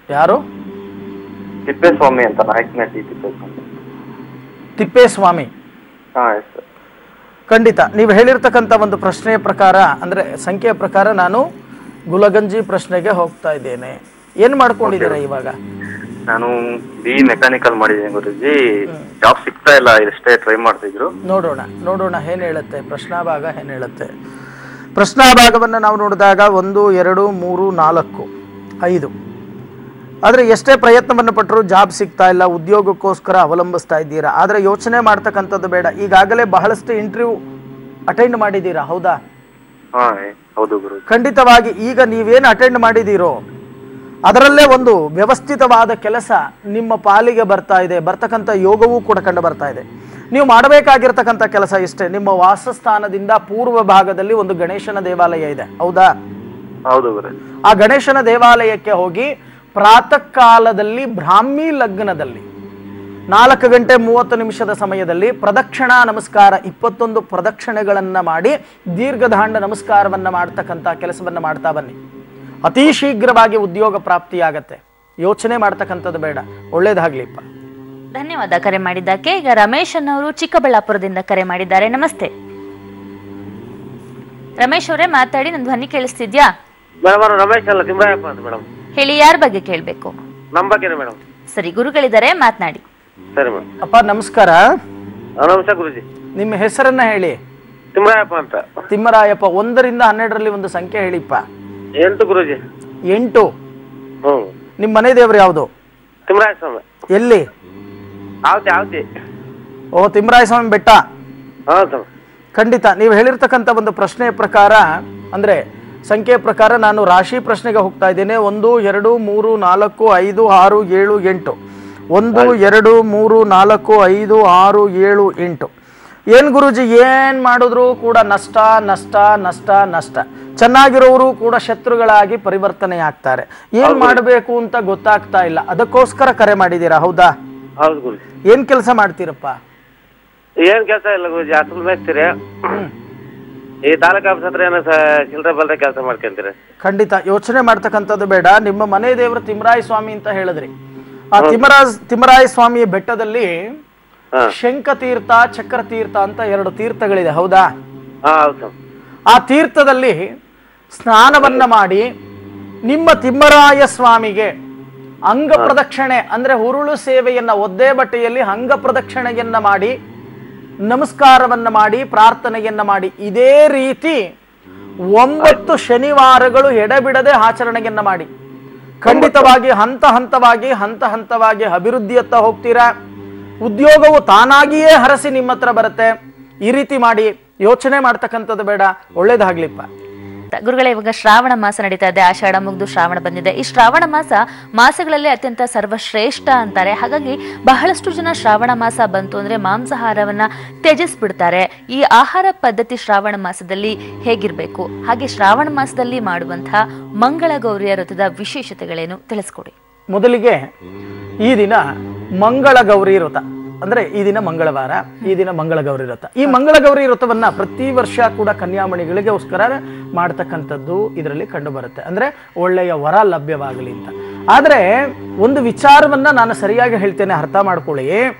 ಯಾರು? ತಿಪ್ಪೇಸ್ವಾಮಿ ಅಂತ, ನಾಯಕನಹಟ್ಟಿ ತಿಪ್ಪೇಸ್ವಾಮಿ. ತಿಪ್ಪೇಸ್ವಾಮಿ. Yes sir. ಖಂಡಿತ. ನೀವು ಹೇಳಿರ್ತಕ್ಕಂಥ ಒಂದು ಪ್ರಶ್ನೆಯ ಪ್ರಕಾರ, ಅಂದ್ರೆ ಸಂಖ್ಯೆಯ ಪ್ರಕಾರ ನಾನು ಗುಲಗಂಜಿ ಪ್ರಶ್ನೆಗೆ ಹೋಗ್ತಾ ಇದ್ದೇನೆ. ಏನ್ ಮಾಡ್ಕೊಂಡಿದ್ದೀರಾ ಇವಾಗ? ನಾನು ಬಿ ಮೆಕ್ಯಾನಿಕಲ್ ಮಾಡಿದ್ದೀನಿ ಗುರುಜಿ. ಜಾಬ್ ಸಿಗ್ತಾ ಇಲ್ಲ, ಎಷ್ಟೇ ಟ್ರೈ ಮಾಡ್ತಿದ್ರು. ನೋಡೋಣ ಏನ್ ಹೇಳುತ್ತೆ ಪ್ರಶ್ನಾಭಾಗ, ಏನ್ ಹೇಳುತ್ತೆ ಪ್ರಶ್ನಾಭಾಗವನ್ನು ನಾವು ನೋಡಿದಾಗ 1 2 3 4 5. ಆದರೆ ಎಷ್ಟೇ ಪ್ರಯತ್ನವನ್ನು ಪಟ್ಟರು ಜಾಬ್ ಸಿಗ್ತಾ ಇಲ್ಲ, ಉದ್ಯೋಗಕ್ಕೋಸ್ಕರ ಅವಲಂಬಿಸ್ತಾ ಇದ್ದೀರಾ. ಆದರೆ ಯೋಚನೆ ಮಾಡ್ತಕ್ಕಂಥದ್ದು ಬೇಡ. ಈಗಾಗಲೇ ಬಹಳಷ್ಟು ಇಂಟರ್ವ್ಯೂ ಅಟೆಂಡ್ ಮಾಡಿದ್ದೀರಾ, ಹೌದಾ? ಹೌದು ಗುರು. ಖಂಡಿತವಾಗಿ ಈಗ ನೀವೇನು ಅಟೆಂಡ್ ಮಾಡಿದ್ದೀರೋ ಅದರಲ್ಲೇ ಒಂದು ವ್ಯವಸ್ಥಿತವಾದ ಕೆಲಸ ನಿಮ್ಮ ಪಾಲಿಗೆ ಬರ್ತಾ ಇದೆ, ಬರ್ತಕ್ಕಂಥ ಯೋಗವೂ ಕೂಡ ಕಂಡು ಬರ್ತಾ ಇದೆ. ನೀವು ಮಾಡಬೇಕಾಗಿರ್ತಕ್ಕಂಥ ಕೆಲಸ ಇಷ್ಟೇ. ನಿಮ್ಮ ವಾಸಸ್ಥಾನದಿಂದ ಪೂರ್ವ ಭಾಗದಲ್ಲಿ ಒಂದು ಗಣೇಶನ ದೇವಾಲಯ ಇದೆ, ಹೌದಾ? ಹೌದು ಗುರು. ಆ ಗಣೇಶನ ದೇವಾಲಯಕ್ಕೆ ಹೋಗಿ ಪ್ರಾತಃ ಕಾಲದಲ್ಲಿ ಬ್ರಾಹ್ಮಿ ಲಗ್ನದಲ್ಲಿ 4 ಗಂಟೆ 30 ನಿಮಿಷದ ಸಮಯದಲ್ಲಿ ಪ್ರದಕ್ಷಿಣಾ ನಮಸ್ಕಾರ 21 ಪ್ರದಕ್ಷಿಣೆಗಳನ್ನು ಮಾಡಿ ದೀರ್ಘದಾಂಡ ನಮಸ್ಕಾರವನ್ನು ಮಾಡ್ತಕ್ಕಂಥ ಕೆಲಸವನ್ನು ಮಾಡ್ತಾ ಬನ್ನಿ. ಅತಿ ಶೀಘ್ರವಾಗಿ ಉದ್ಯೋಗ ಪ್ರಾಪ್ತಿಯಾಗತ್ತೆ. ಯೋಚನೆ ಮಾಡ್ತಕ್ಕಂಥದ್ದು ಬೇಡ. ಒಳ್ಳೇದಾಗ್ಲಿಪ್ಪ. ಧನ್ಯವಾದ ಕರೆ ಮಾಡಿದ್ದಕ್ಕೆ. ಈಗ ರಮೇಶ್ ಅನ್ನೋರು ಚಿಕ್ಕಬಳ್ಳಾಪುರದಿಂದ ಕರೆ ಮಾಡಿದ್ದಾರೆ. ನಮಸ್ತೆ ರಮೇಶ್ ಅವರೇ, ಮಾತಾಡಿ. ನನ್ನ ಧ್ವನಿ ಕೇಳಿಸ್ತಿದ್ಯಾ? ಮೇಡಮ್ ರಮೇಶ್ ಅಲ್ಲ, ತಿಮ್ರಾಯಪ್ಪ ಅಂತ ಮೇಡಮ್. ಹೇಳಿ, ಯಾರ ಬಗ್ಗೆ ಕೇಳಬೇಕು? ನಮ್ಮ ಬಗ್ಗೆ ಮೇಡಮ್. ಸರಿ, ಗುರುಗಳಿದ್ದಾರೆ, ಮಾತನಾಡಿ. ಸರಿ ಮೇಡಮ್. ಅಪ್ಪ ನಮಸ್ಕಾರ. ನಮಸ್ಕಾರ ಗುರುಜಿ. ನಿಮ್ಮ ಹೆಸರನ್ನ ಹೇಳಿ. ತಿಮ್ರಾಯಪ್ಪ ಅಂತ. ತಿಮ್ಮರಾಯಪ್ಪ. 1 ರಿಂದ 12ರಲ್ಲಿ ಒಂದು ಸಂಖ್ಯೆ ಹೇಳಿಪ್ಪ. 8 ಗುರುಜಿ. 8. ನಿಮ್ಮ ಮನೆ ದೇವರು ಯಾವುದು? ತಿಮ್ರಾಯ ಸ್ವಾಮಿ. ಎಲ್ಲಿ? ಆವತಿ. ಓ, ತಿಮ್ಮರಾಯ ಸ್ವಾಮಿ ಬೆಟ್ಟ. ಹೌದು. ಖಂಡಿತ. ನೀವು ಹೇಳಿರ್ತಕ್ಕಂಥ ಒಂದು ಪ್ರಶ್ನೆ ಪ್ರಕಾರ, ಅಂದ್ರೆ ಸಂಖ್ಯೆ ಪ್ರಕಾರ ನಾನು ರಾಶಿ ಪ್ರಶ್ನೆಗೆ ಹೋಗ್ತಾ ಇದ್ದೇನೆ. 1 2 3 4 5 6 7 8. 1 2 3 4 5 6 7 8. ಏನ್ ಗುರುಜಿ, ಏನ್ ಮಾಡಿದ್ರು ಕೂಡ ನಷ್ಟ ನಷ್ಟ ನಷ್ಟ ನಷ್ಟ. ಚೆನ್ನಾಗಿರೋರು ಕೂಡ ಶತ್ರುಗಳಾಗಿ ಪರಿವರ್ತನೆ ಆಗ್ತಾರೆ. ಏನ್ ಮಾಡಬೇಕು ಅಂತ ಗೊತ್ತಾಗ್ತಾ ಇಲ್ಲ. ಅದಕ್ಕೋಸ್ಕರ ಕರೆ ಮಾಡಿದ್ದೀರಾ, ಹೌದಾ? ಹೌದು ಗುರುಜಿ. ಏನ್ ಕೆಲಸ ಮಾಡ್ತೀರಪ್ಪ? ಏನ್ ಕೆಲಸ ಇಲ್ಲ ಗುರುಜಿ, ಹಾಸ್ಟೆಲ್ ಮೇಸ್ತೀರಿ. ಈ ತಾಲೂಕು ಆಫೀಸ್ ಹತ್ರ ಏನೋ ಚಿಲ್ಲರೆ ಬಲ್ರೆ ಕೆಲಸ ಮಾಡ್ಕೊಂತೀರಿ. ಖಂಡಿತ. ಯೋಚನೆ ಮಾಡ್ತಕ್ಕಂಥದ್ದು ಬೇಡ. ನಿಮ್ಮ ಮನೆ ದೇವರು ತಿಮ್ಮರಾಯ ಸ್ವಾಮಿ ಅಂತ ಹೇಳಿದ್ರಿ. ಆ ತಿಮ್ಮರಾಯ ಸ್ವಾಮಿಯ ಬೆಟ್ಟದಲ್ಲಿ ಶಂಖತೀರ್ಥ, ಚಕ್ರತೀರ್ಥ ಅಂತ 2 ತೀರ್ಥಗಳಿದೆ, ಹೌದಾ? ಹೌದು. ಆ ತೀರ್ಥದಲ್ಲಿ ಸ್ನಾನವನ್ನ ಮಾಡಿ ನಿಮ್ಮ ತಿಮ್ಮರಾಯ ಸ್ವಾಮಿಗೆ ಅಂಗ ಪ್ರದಕ್ಷಿಣೆ ಅಂದ್ರೆ ಹುರುಳು ಸೇವೆಯನ್ನ, ಒದ್ದೆ ಬಟ್ಟೆಯಲ್ಲಿ ಅಂಗ ಪ್ರದಕ್ಷಿಣೆಯನ್ನ ಮಾಡಿ ನಮಸ್ಕಾರವನ್ನ ಮಾಡಿ ಪ್ರಾರ್ಥನೆಯನ್ನ ಮಾಡಿ ಇದೇ ರೀತಿ 9 ಶನಿವಾರಗಳು ಎಡೆಬಿಡದೆ ಆಚರಣೆಯನ್ನ ಮಾಡಿ. ಖಂಡಿತವಾಗಿ ಹಂತ ಹಂತವಾಗಿ ಅಭಿವೃದ್ಧಿಯತ್ತ ಹೋಗ್ತೀರಾ. ಉದ್ಯೋಗವು ತಾನಾಗಿಯೇ ಹರಸಿ ನಿಮ್ಮ ಹತ್ರ ಬರುತ್ತೆ. ಈ ರೀತಿ ಮಾಡಿ. ಯೋಚನೆ ಮಾಡ್ತಕ್ಕಂಥದ್ದು ಬೇಡ. ಒಳ್ಳೇದಾಗ್ಲಿಪ್ಪ. ಗುರುಗಳೇ, ಇವಾಗ ಶ್ರಾವಣ ಮಾಸ ನಡೀತಾ ಇದೆ. ಆಷಾಢ ಮುಗಿದು ಶ್ರಾವಣ ಬಂದಿದೆ. ಈ ಶ್ರಾವಣ ಮಾಸಗಳಲ್ಲಿ ಅತ್ಯಂತ ಸರ್ವಶ್ರೇಷ್ಠ ಅಂತಾರೆ. ಹಾಗಾಗಿ ಬಹಳಷ್ಟು ಜನ ಶ್ರಾವಣ ಮಾಸ ಬಂತು ಅಂದ್ರೆ ಮಾಂಸಾಹಾರವನ್ನ ತ್ಯಜಿಸ್ಬಿಡ್ತಾರೆ. ಈ ಆಹಾರ ಪದ್ಧತಿ ಶ್ರಾವಣ ಮಾಸದಲ್ಲಿ ಹೇಗಿರ್ಬೇಕು? ಹಾಗೆ ಶ್ರಾವಣ ಮಾಸದಲ್ಲಿ ಮಾಡುವಂತಹ ಮಂಗಳ ಗೌರಿಯ ವ್ರತದ ವಿಶೇಷತೆಗಳೇನು ತಿಳಿಸ್ಕೊಡಿ. ಮೊದಲಿಗೆ ಈ ದಿನ ಮಂಗಳ ಗೌರಿ ವ್ರತ ಅಂದ್ರೆ ಈ ದಿನ ಮಂಗಳವಾರ, ಈ ದಿನ ಮಂಗಳ ಗೌರಿ ವ್ರತ. ಈ ಮಂಗಳ ಗೌರಿ ವ್ರತವನ್ನ ಪ್ರತಿ ವರ್ಷ ಕೂಡ ಕನ್ಯಾಮಣಿಗಳಿಗೋಸ್ಕರ ಮಾಡ್ತಕ್ಕಂಥದ್ದು ಇದರಲ್ಲಿ ಕಂಡು ಬರುತ್ತೆ. ಅಂದ್ರೆ ಒಳ್ಳೆಯ ವರ ಲಭ್ಯವಾಗಲಿ ಅಂತ. ಆದ್ರೆ ಒಂದು ವಿಚಾರವನ್ನ ನಾನು ಸರಿಯಾಗಿ ಹೇಳ್ತೇನೆ, ಅರ್ಥ ಮಾಡ್ಕೊಳ್ಳಿ.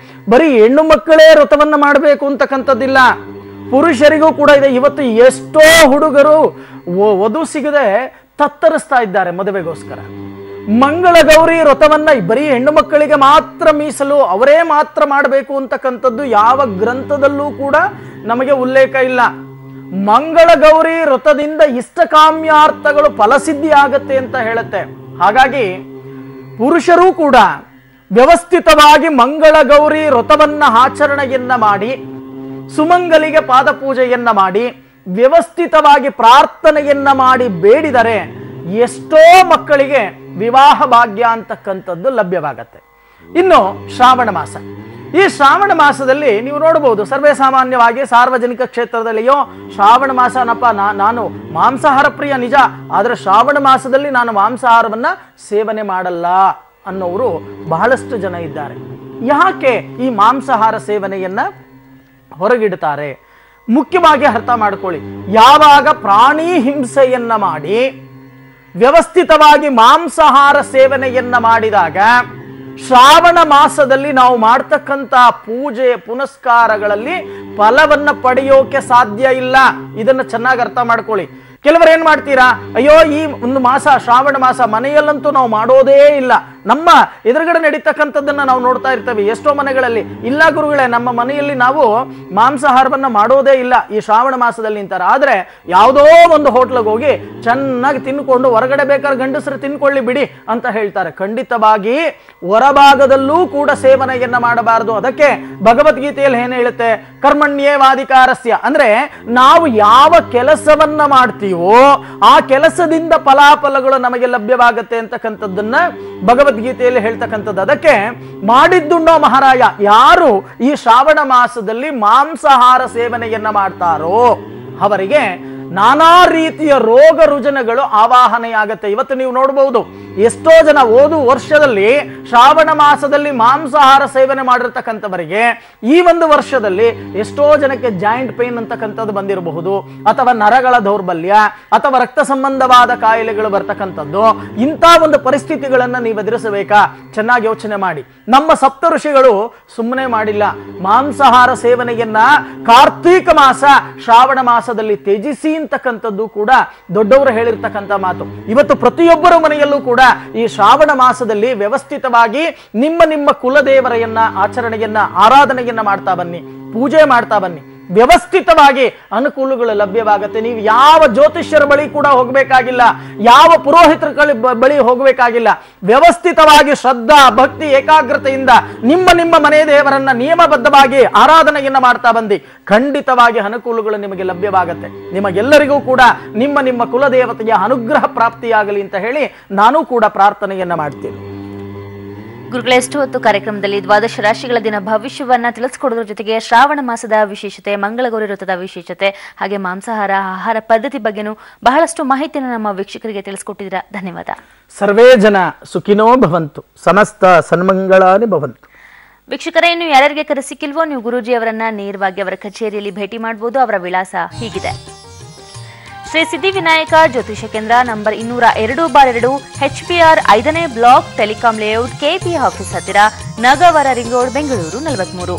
ಬರೀ ಹೆಣ್ಣು ಮಕ್ಕಳೇ ವ್ರತವನ್ನ ಮಾಡಬೇಕು ಅಂತಕ್ಕಂಥದ್ದಿಲ್ಲ, ಪುರುಷರಿಗೂ ಕೂಡ ಇದೆ. ಇವತ್ತು ಎಷ್ಟೋ ಹುಡುಗರು ವಧು ಸಿಗದೆ ತತ್ತರಿಸ್ತಾ ಇದ್ದಾರೆ ಮದುವೆಗೋಸ್ಕರ. ಮಂಗಳ ಗೌರಿ ವ್ರತವನ್ನ ಬರೀ ಹೆಣ್ಣು ಮಕ್ಕಳಿಗೆ ಮಾತ್ರ ಮೀಸಲು, ಅವರೇ ಮಾತ್ರ ಮಾಡಬೇಕು ಅಂತಕ್ಕಂಥದ್ದು ಯಾವ ಗ್ರಂಥದಲ್ಲೂ ಕೂಡ ನಮಗೆ ಉಲ್ಲೇಖ ಇಲ್ಲ. ಮಂಗಳ ಗೌರಿ ವ್ರತದಿಂದ ಇಷ್ಟಕಾಮ್ಯಾರ್ಥಗಳು ಫಲಸಿದ್ಧಿ ಆಗತ್ತೆ ಅಂತ ಹೇಳುತ್ತೆ. ಹಾಗಾಗಿ ಪುರುಷರೂ ಕೂಡ ವ್ಯವಸ್ಥಿತವಾಗಿ ಮಂಗಳ ಗೌರಿ ವ್ರತವನ್ನ ಆಚರಣೆಯನ್ನ ಮಾಡಿ, ಸುಮಂಗಲಿಗೆ ಪಾದ ಪೂಜೆಯನ್ನ ಮಾಡಿ, ವ್ಯವಸ್ಥಿತವಾಗಿ ಪ್ರಾರ್ಥನೆಯನ್ನ ಮಾಡಿ ಬೇಡಿದರೆ ಎಷ್ಟೋ ಮಕ್ಕಳಿಗೆ ವಿವಾಹ ಭಾಗ್ಯ ಅಂತಕ್ಕಂಥದ್ದು ಲಭ್ಯವಾಗತ್ತೆ. ಇನ್ನು ಶ್ರಾವಣ ಮಾಸ. ಈ ಶ್ರಾವಣ ಮಾಸದಲ್ಲಿ ನೀವು ನೋಡಬಹುದು, ಸರ್ವೇ ಸಾಮಾನ್ಯವಾಗಿ ಸಾರ್ವಜನಿಕ ಕ್ಷೇತ್ರದಲ್ಲಿಯೋ ಶ್ರಾವಣ ಮಾಸನಪ್ಪ ನಾನು ಮಾಂಸಾಹಾರ ಪ್ರಿಯ ನಿಜ, ಆದರೆ ಶ್ರಾವಣ ಮಾಸದಲ್ಲಿ ನಾನು ಮಾಂಸಾಹಾರವನ್ನ ಸೇವನೆ ಮಾಡಲ್ಲ ಅನ್ನೋರು ಬಹಳಷ್ಟು ಜನ ಇದ್ದಾರೆ. ಯಾಕೆ ಈ ಮಾಂಸಾಹಾರ ಸೇವನೆಯನ್ನ ಹೊರಗಿಡ್ತಾರೆ? ಮುಖ್ಯವಾಗಿ ಅರ್ಥ ಮಾಡ್ಕೊಳ್ಳಿ. ಯಾವಾಗ ಪ್ರಾಣಿ ಹಿಂಸೆಯನ್ನ ಮಾಡಿ ವ್ಯವಸ್ಥಿತವಾಗಿ ಮಾಂಸಾಹಾರ ಸೇವನೆಯನ್ನ ಮಾಡಿದಾಗ ಶ್ರಾವಣ ಮಾಸದಲ್ಲಿ ನಾವು ಮಾಡ್ತಕ್ಕಂಥ ಪೂಜೆ ಪುನಸ್ಕಾರಗಳಲ್ಲಿ ಫಲವನ್ನ ಪಡೆಯೋಕೆ ಸಾಧ್ಯ ಇಲ್ಲ. ಇದನ್ನ ಚೆನ್ನಾಗಿ ಅರ್ಥ ಮಾಡ್ಕೊಳ್ಳಿ. ಕೆಲವರು ಏನ್ ಮಾಡ್ತೀರಾ, ಅಯ್ಯೋ ಈ ಒಂದು ಮಾಸ ಶ್ರಾವಣ ಮಾಸ ಮನೆಯಲ್ಲಂತೂ ನಾವು ಮಾಡೋದೇ ಇಲ್ಲ, ನಮ್ಮ ಎದುರುಗಡೆ ನಡೀತಕ್ಕಂಥದ್ದನ್ನ ನಾವು ನೋಡ್ತಾ ಇರ್ತೇವೆ ಎಷ್ಟೋ ಮನೆಗಳಲ್ಲಿ. ಇಲ್ಲ ಗುರುಗಳೇ, ನಮ್ಮ ಮನೆಯಲ್ಲಿ ನಾವು ಮಾಂಸಾಹಾರವನ್ನ ಮಾಡೋದೇ ಇಲ್ಲ ಈ ಶ್ರಾವಣ ಮಾಸದಲ್ಲಿ ಅಂತಾರೆ. ಆದ್ರೆ ಯಾವುದೋ ಒಂದು ಹೋಟ್ಲಿಗೆ ಹೋಗಿ ಚೆನ್ನಾಗಿ ತಿನ್ಕೊಂಡು ಹೊರಗಡೆ ಬೇಕಾದ್ರೆ ಗಂಡಸರು ತಿನ್ಕೊಳ್ಳಿ ಬಿಡಿ ಅಂತ ಹೇಳ್ತಾರೆ. ಖಂಡಿತವಾಗಿ ಹೊರಭಾಗದಲ್ಲೂ ಕೂಡ ಸೇವನೆಯನ್ನ ಮಾಡಬಾರದು. ಅದಕ್ಕೆ ಭಗವದ್ಗೀತೆಯಲ್ಲಿ ಏನ್ ಹೇಳುತ್ತೆ, ಕರ್ಮಣ್ಯೇವಾಧಿಕಾರಸ್ಯ, ಅಂದ್ರೆ ನಾವು ಯಾವ ಕೆಲಸವನ್ನ ಮಾಡ್ತೀವೋ ಆ ಕೆಲಸದಿಂದ ಫಲಾಫಲಗಳು ನಮಗೆ ಲಭ್ಯವಾಗುತ್ತೆ ಅಂತಕ್ಕಂಥದ್ದನ್ನ ಭಗವದ್ಗೀತೆಯಲ್ಲಿ ಹೇಳ್ತಕ್ಕಂಥದ್ದು. ಅದಕ್ಕೆ ಮಾಡಿದ್ದುಣ್ಣೋ ಮಹಾರಾಯ, ಯಾರು ಈ ಶ್ರಾವಣ ಮಾಸದಲ್ಲಿ ಮಾಂಸಾಹಾರ ಸೇವನೆಯನ್ನ ಮಾಡ್ತಾರೋ ಅವರಿಗೆ ನಾನಾ ರೀತಿಯ ರೋಗ ರುಜಿನಗಳು ಆವಾಹನೆಯಾಗತ್ತೆ. ಇವತ್ತು ನೀವು ನೋಡಬಹುದು ಎಷ್ಟೋ ಜನ ಓದು ವರ್ಷದಲ್ಲಿ ಶ್ರಾವಣ ಮಾಸದಲ್ಲಿ ಮಾಂಸಾಹಾರ ಸೇವನೆ ಮಾಡಿರ್ತಕ್ಕಂಥವರಿಗೆ ಈ ಒಂದು ವರ್ಷದಲ್ಲಿ ಎಷ್ಟೋ ಜನಕ್ಕೆ ಜಾಯಿಂಟ್ ಪೇನ್ ಅಂತಕ್ಕಂಥದ್ದು ಬಂದಿರಬಹುದು, ಅಥವಾ ನರಗಳ ದೌರ್ಬಲ್ಯ, ಅಥವಾ ರಕ್ತ ಸಂಬಂಧವಾದ ಕಾಯಿಲೆಗಳು ಬರ್ತಕ್ಕಂಥದ್ದು. ಇಂಥ ಒಂದು ಪರಿಸ್ಥಿತಿಗಳನ್ನ ನೀವು ಎದುರಿಸಬೇಕಾ? ಚೆನ್ನಾಗಿ ಯೋಚನೆ ಮಾಡಿ. ನಮ್ಮ ಸಪ್ತ ಋಷಿಗಳು ಸುಮ್ಮನೆ ಮಾಡಿಲ್ಲ. ಮಾಂಸಾಹಾರ ಸೇವನೆಯನ್ನ ಕಾರ್ತೀಕ ಮಾಸ ಶ್ರಾವಣ ಮಾಸದಲ್ಲಿ ತ್ಯಜಿಸಿ ಅಂತಕ್ಕಂಥದ್ದು ಕೂಡ ದೊಡ್ಡವರು ಹೇಳಿರ್ತಕ್ಕಂಥ ಮಾತು. ಇವತ್ತು ಪ್ರತಿಯೊಬ್ಬರ ಮನೆಯಲ್ಲೂ ಕೂಡ ಈ ಶ್ರಾವಣ ಮಾಸದಲ್ಲಿ ವ್ಯವಸ್ಥಿತವಾಗಿ ನಿಮ್ಮ ಕುಲದೇವರೆಯನ್ನ ಆಚರಣೆಯನ್ನ ಆರಾಧನೆಯನ್ನ ಮಾಡ್ತಾ ಬನ್ನಿ, ಪೂಜೆ ಮಾಡ್ತಾ ಬನ್ನಿ. ವ್ಯವಸ್ಥಿತವಾಗಿ ಅನುಕೂಲಗಳು ಲಭ್ಯವಾಗುತ್ತೆ. ನೀವು ಯಾವ ಜ್ಯೋತಿಷ್ಯರ ಬಳಿ ಕೂಡ ಹೋಗಬೇಕಾಗಿಲ್ಲ, ಯಾವ ಪುರೋಹಿತರ ಬಳಿ ಹೋಗಬೇಕಾಗಿಲ್ಲ. ವ್ಯವಸ್ಥಿತವಾಗಿ ಶ್ರದ್ಧಾ ಭಕ್ತಿ ಏಕಾಗ್ರತೆಯಿಂದ ನಿಮ್ಮ ಮನೆ ದೇವರನ್ನ ನಿಯಮಬದ್ಧವಾಗಿ ಆರಾಧನೆಯನ್ನ ಮಾಡ್ತಾ ಬಂದಿ, ಖಂಡಿತವಾಗಿ ಅನುಕೂಲಗಳು ನಿಮಗೆ ಲಭ್ಯವಾಗುತ್ತೆ. ನಿಮಗೆಲ್ಲರಿಗೂ ಕೂಡ ನಿಮ್ಮ ಕುಲದೇವತೆಯ ಅನುಗ್ರಹ ಪ್ರಾಪ್ತಿಯಾಗಲಿ ಅಂತ ಹೇಳಿ ನಾನು ಕೂಡ ಪ್ರಾರ್ಥನೆಯನ್ನ ಮಾಡ್ತೀನಿ. ಗುರುಗಳೇ, ಎಷ್ಟು ಹೊತ್ತು ಕಾರ್ಯಕ್ರಮದಲ್ಲಿ ದ್ವಾದಶ ರಾಶಿಗಳ ದಿನ ಭವಿಷ್ಯವನ್ನ ತಿಳಿಸ್ಕೊಡೋದ್ರ ಜೊತೆಗೆ ಶ್ರಾವಣ ಮಾಸದ ವಿಶೇಷತೆ, ಮಂಗಳಗೌರಿ ವ್ರತದ ವಿಶೇಷತೆ, ಹಾಗೆ ಮಾಂಸಾಹಾರ ಆಹಾರ ಪದ್ಧತಿ ಬಗ್ಗೆನೂ ಬಹಳಷ್ಟು ಮಾಹಿತಿಯನ್ನು ನಮ್ಮ ವೀಕ್ಷಕರಿಗೆ ತಿಳಿಸ್ಕೊಟ್ಟಿದ್ದೀರಾ. ಧನ್ಯವಾದ. ಸರ್ವೇ ಜನ ಸುಖಿನೋ ಭವಂತು, ಸಮಸ್ತ ಸನ್ಮಂಗಳಾನಿ ಭವಂತು. ವೀಕ್ಷಕರೇ, ಇನ್ನು ಯಾರ್ಯಾರಿಗೆ ಕರೆ ಸಿಕ್ಕಿಲ್ವೋ ನೀವು ಗುರೂಜಿ ಅವರನ್ನ ನೇರವಾಗಿ ಅವರ ಕಚೇರಿಯಲ್ಲಿ ಭೇಟಿ ಮಾಡಬಹುದು. ಅವರ ವಿಳಾಸ ಹೀಗಿದೆ: ಶ್ರೀ ಸಿದ್ಧಿವಿನಾಯಕ ಜ್ಯೋತಿಷ ಕೇಂದ್ರ, ನಂಬರ್ 202/2, HPR 5ನೇ block, telecom layout, KP office ಹತ್ತಿರ, ನಗವರ ರಿಂಗ್ ರೋಡ್, ಬೆಂಗಳೂರು 43.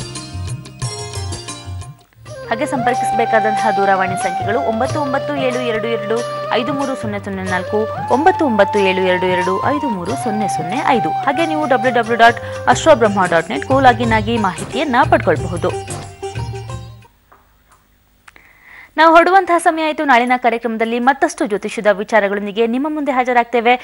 ಹಾಗೆ ಸಂಪರ್ಕಿಸಬೇಕಾದಂತಹ ದೂರವಾಣಿ ಸಂಖ್ಯೆಗಳು 9972253004, 9972253005. ಹಾಗೆ ನೀವು www.astrobrahma.net ಲಾಗಿನ್ ಆಗಿ ಮಾಹಿತಿಯನ್ನ ಪಡ್ಕೊಳ್ಬಹುದು. ನಾವು ಹೊರಡುವಂತಹ ಸಮಯ ಆಯಿತು. ನಾಳಿನ ಕಾರ್ಯಕ್ರಮದಲ್ಲಿ ಮತ್ತಷ್ಟು ಜ್ಯೋತಿಷ್ಯದ ವಿಚಾರಗಳೊಂದಿಗೆ ನಿಮ್ಮ ಮುಂದೆ ಹಾಜರಾಗ್ತೇವೆ.